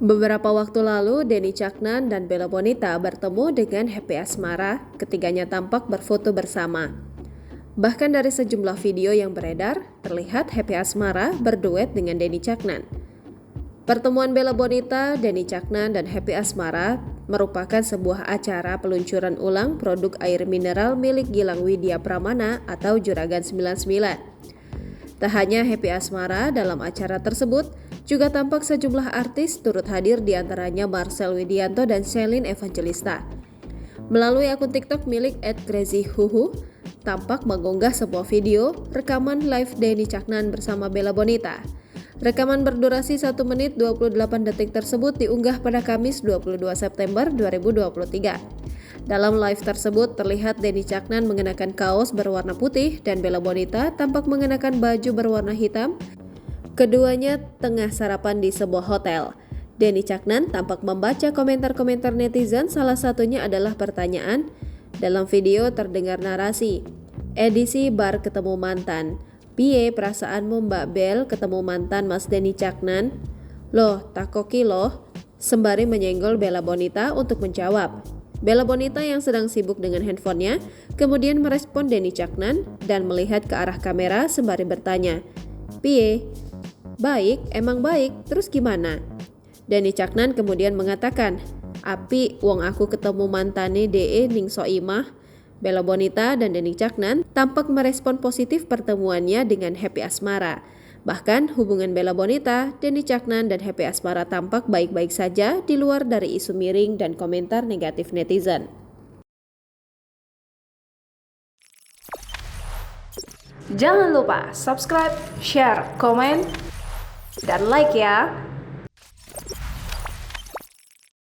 Beberapa waktu lalu, Denny Caknan dan Bella Bonita bertemu dengan Happy Asmara, ketiganya tampak berfoto bersama. Bahkan dari sejumlah video yang beredar, terlihat Happy Asmara berduet dengan Denny Caknan. Pertemuan Bella Bonita, Denny Caknan, dan Happy Asmara merupakan sebuah acara peluncuran ulang produk air mineral milik Gilang Widya Pramana atau Juragan 99. Tak hanya Happy Asmara dalam acara tersebut, juga tampak sejumlah artis turut hadir, diantaranya Marcel Widianto dan Shelin Evangelista. Melalui akun TikTok milik @crazyhuhu, tampak mengunggah sebuah video rekaman live Denny Caknan bersama Bella Bonita. Rekaman berdurasi 1 menit 28 detik tersebut diunggah pada Kamis 22 September 2023. Dalam live tersebut terlihat Denny Caknan mengenakan kaos berwarna putih dan Bella Bonita tampak mengenakan baju berwarna hitam. Keduanya tengah sarapan di sebuah hotel. Denny Caknan tampak membaca komentar-komentar netizen, salah satunya adalah pertanyaan. Dalam video terdengar narasi, edisi bar ketemu mantan. Piye perasaanmu Mbak Bel ketemu mantan Mas Denny Caknan? Loh, takoki loh. Sembari menyenggol Bella Bonita untuk menjawab. Bella Bonita yang sedang sibuk dengan handphonenya kemudian merespon Denny Caknan dan melihat ke arah kamera sembari bertanya, "Piye? Baik, emang baik, terus gimana?" Denny Caknan kemudian mengatakan, "Api, wong aku ketemu mantane DE ning soimah." Bella Bonita dan Denny Caknan tampak merespon positif pertemuannya dengan Happy Asmara. Bahkan hubungan Bella Bonita, Denny Caknan, dan Happy Asmara tampak baik-baik saja di luar dari isu miring dan komentar negatif netizen. Jangan lupa subscribe, share, komen, dan like ya!